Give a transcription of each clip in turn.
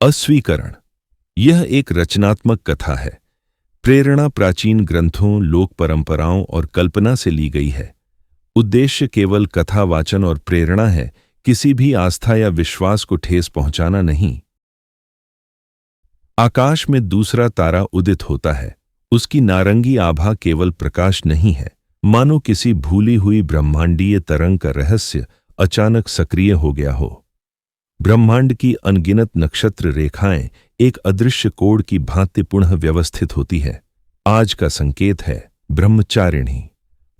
अस्वीकरण। यह एक रचनात्मक कथा है। प्रेरणा प्राचीन ग्रंथों, लोक परंपराओं और कल्पना से ली गई है। उद्देश्य केवल कथा वाचन और प्रेरणा है, किसी भी आस्था या विश्वास को ठेस पहुंचाना नहीं। आकाश में दूसरा तारा उदित होता है। उसकी नारंगी आभा केवल प्रकाश नहीं है, मानो किसी भूली हुई ब्रह्मांडीय तरंग का रहस्य अचानक सक्रिय हो गया हो। ब्रह्मांड की अनगिनत नक्षत्र रेखाएं एक अदृश्य कोड की भांति पुनः व्यवस्थित होती है। आज का संकेत है ब्रह्मचारिणी।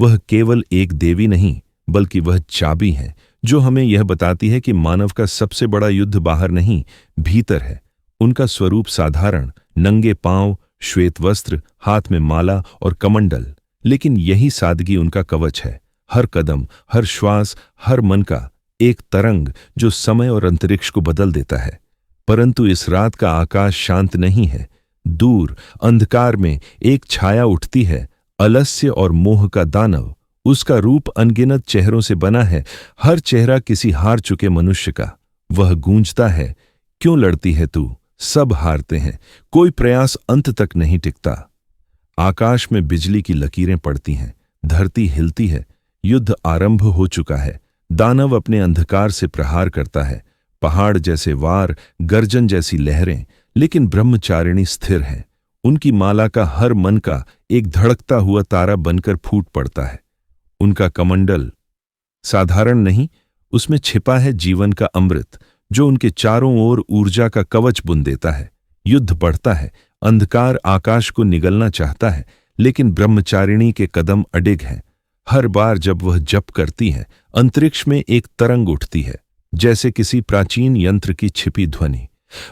वह केवल एक देवी नहीं, बल्कि वह चाबी है जो हमें यह बताती है कि मानव का सबसे बड़ा युद्ध बाहर नहीं, भीतर है। उनका स्वरूप साधारण, नंगे पांव, श्वेत वस्त्र, हाथ में माला और कमंडल, लेकिन यही सादगी उनका कवच है। हर कदम, हर श्वास, हर मन का एक तरंग जो समय और अंतरिक्ष को बदल देता है। परंतु इस रात का आकाश शांत नहीं है। दूर अंधकार में एक छाया उठती है, आलस्य और मोह का दानव। उसका रूप अनगिनत चेहरों से बना है, हर चेहरा किसी हार चुके मनुष्य का। वह गूंजता है, क्यों लड़ती है तू? सब हारते हैं, कोई प्रयास अंत तक नहीं टिकता। आकाश में बिजली की लकीरें पड़ती हैं, धरती हिलती है, युद्ध आरंभ हो चुका है। दानव अपने अंधकार से प्रहार करता है, पहाड़ जैसे वार, गर्जन जैसी लहरें, लेकिन ब्रह्मचारिणी स्थिर है। उनकी माला का हर मन का एक धड़कता हुआ तारा बनकर फूट पड़ता है। उनका कमंडल साधारण नहीं, उसमें छिपा है जीवन का अमृत, जो उनके चारों ओर ऊर्जा का कवच बुन देता है। युद्ध बढ़ता है, अंधकार आकाश को निगलना चाहता है, लेकिन ब्रह्मचारिणी के कदम अडिग हैं। हर बार जब वह जप करती है, अंतरिक्ष में एक तरंग उठती है, जैसे किसी प्राचीन यंत्र की छिपी ध्वनि।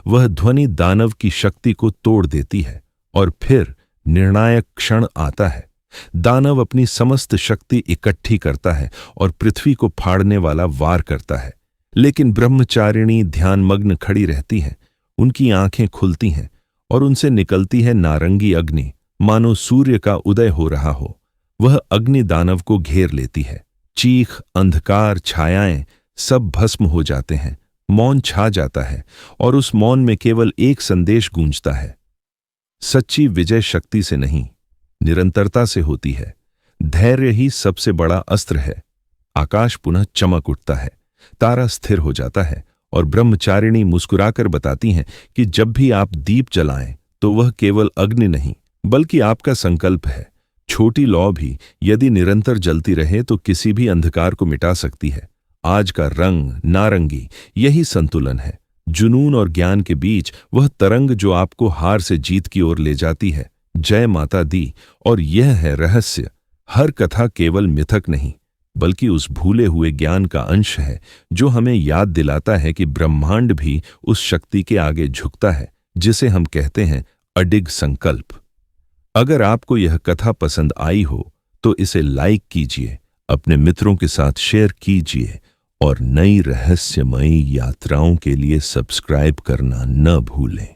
वह ध्वनि दानव की शक्ति को तोड़ देती है, और फिर निर्णायक क्षण आता है। दानव अपनी समस्त शक्ति इकट्ठी करता है और पृथ्वी को फाड़ने वाला वार करता है। लेकिन ब्रह्मचारिणी ध्यानमग्न खड़ी रहती है। उनकी आंखें खुलती हैं और उनसे निकलती है नारंगी अग्नि, मानो सूर्य का उदय हो रहा हो। वह अग्नि दानव को घेर लेती है। चीख, अंधकार, छायाएं सब भस्म हो जाते हैं। मौन छा जाता है और उस मौन में केवल एक संदेश गूंजता है। सच्ची विजय शक्ति से नहीं, निरंतरता से होती है। धैर्य ही सबसे बड़ा अस्त्र है। आकाश पुनः चमक उठता है, तारा स्थिर हो जाता है और ब्रह्मचारिणी मुस्कुराकर बताती हैं कि जब भी आप दीप जलाएं तो वह केवल अग्नि नहीं, बल्कि आपका संकल्प है। छोटी लौ भी यदि निरंतर जलती रहे तो किसी भी अंधकार को मिटा सकती है। आज का रंग नारंगी, यही संतुलन है। जुनून और ज्ञान के बीच वह तरंग जो आपको हार से जीत की ओर ले जाती है। जय माता दी। और यह है रहस्य। हर कथा केवल मिथक नहीं, बल्कि उस भूले हुए ज्ञान का अंश है जो हमें याद दिलाता है कि ब्रह्मांड भी उस शक्ति के आगे झुकता है जिसे हम कहते हैं अडिग संकल्प। अगर आपको यह कथा पसंद आई हो तो इसे लाइक कीजिए, अपने मित्रों के साथ शेयर कीजिए और नई रहस्यमयी यात्राओं के लिए सब्सक्राइब करना न भूलें।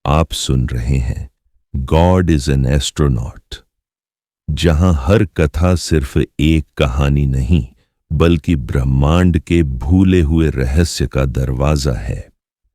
आप सुन रहे हैं गॉड इज एन एस्ट्रोनॉट, जहां हर कथा सिर्फ एक कहानी नहीं, बल्कि ब्रह्मांड के भूले हुए रहस्य का दरवाजा है।